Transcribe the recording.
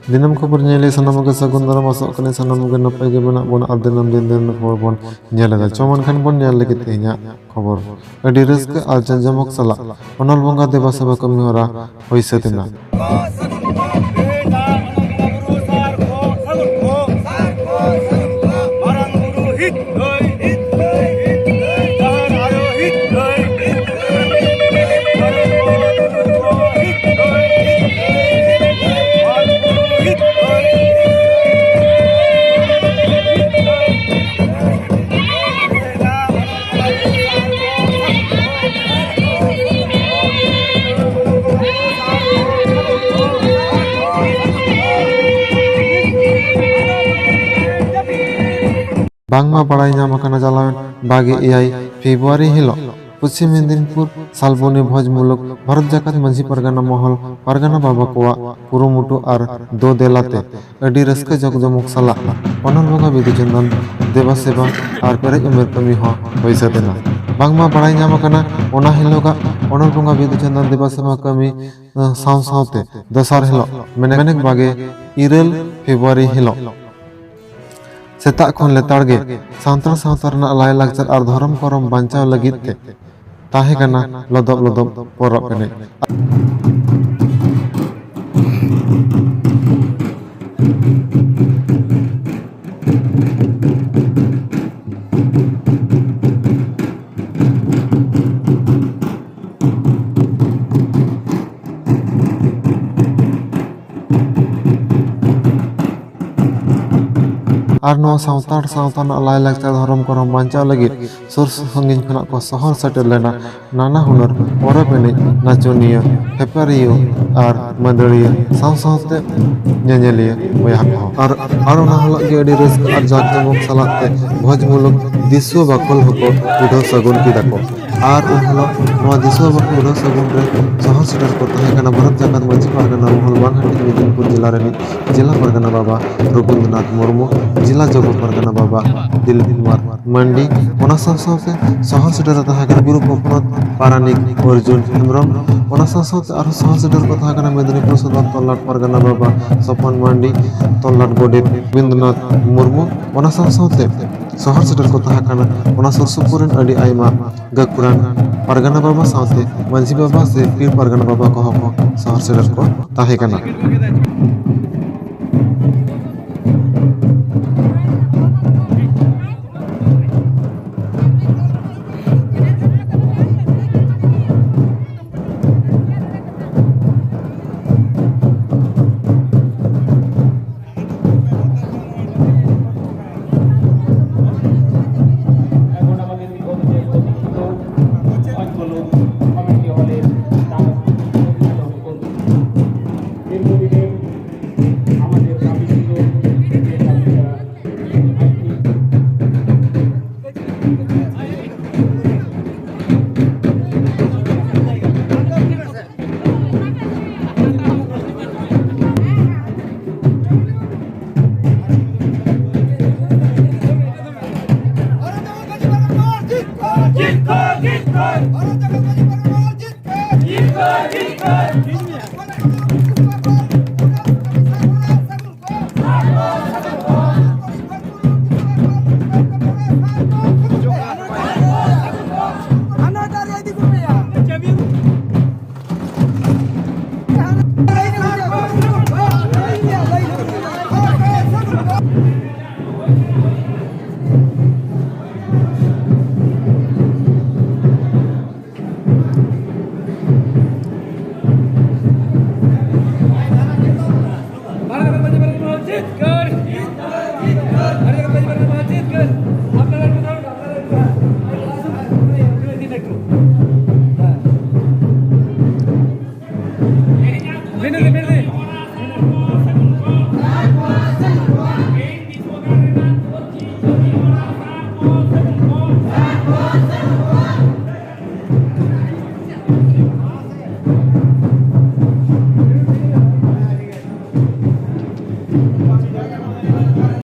दिनम खबर नेले सनम के सगुन दरम असक कने सनम के नपय के बना बोन और दिनम दिन खबर बोन नेलगा चमन खान बोन नेल लगे ते냐 खबर अडी रस्क आल जमक सला अनल बंगा देवा सभा कमी होरा होइसतेना बांगमा बड़ाई नाम कना जलावन बागे एआई फेब्रुआरी हिलो पश्चिम मेदिनीपुर सालबनी भोजमुलक भारत जाकात मंझी परगना महल परगना बाबा कोआ कुरुमुटु और दो देलाते अडी रस्क जगजमक सला अनल बंगा बिदुचंदन देवा सेवा और पेरेज उमेर कमी हो होइसतेना बांगमा बड़ाई नाम कना ओना हिलोगा अनल बंगा बिदुचंदन देवा सेवा कमी साव सावते दसार हिलो मेनेक बागे इरेल फेब्रुआरी हिलो सेता खन लेताड़गे सांतार सावतार ना लाय लाकचार और धर्म करम बांचाव लगित ते ताहे कना लदब लदब परब कने और नो सावतार सावताना लाय लाकचार धर्म करम बांचाव लगी सुर संगिन खना को सहर सेटेल लेना नाना हुनर परब एने नाचनिया हेपरियो और मदड़िया साव सावते नेनेलिया बया और ओना हलक गे अडी रस्क और जाकजमक सलाते भोजमुलक दिसो बाकल हको उडो सगुन किदाको और उन हलक नवा दिसो बाकल उडो सगुन रे सहर सेटर को ताहे कना भारत जाकात मंझी परगना महल बांगहाटी मेदिनीपुर जिला रेनी जिला परगना बाबा रघुन्द्रनाथ मुर्मू जिला जगह परगना बाबा दिलीप कुमार मंडी ओना सावते सहर सेटर ताहे कना बिरु पपनत पारानिक अर्जुन हेम्ब्रम ओना सावते आरो सहर सेटर को ताहे कना मेदिनीपुर सदर तल्लाट परगना बाबा सपन मंडी तल्लाट गोडेत रवीन्द्रनाथ मुर्मू ओना सावते सहर सेटर को ताहे कना ओना सुरसुपुरन अडी आयमा गकुरान परगना बाबा सावते मंझी बाबा से पीर परगना बाबा को हको सहर सेटर को ताहे कना Git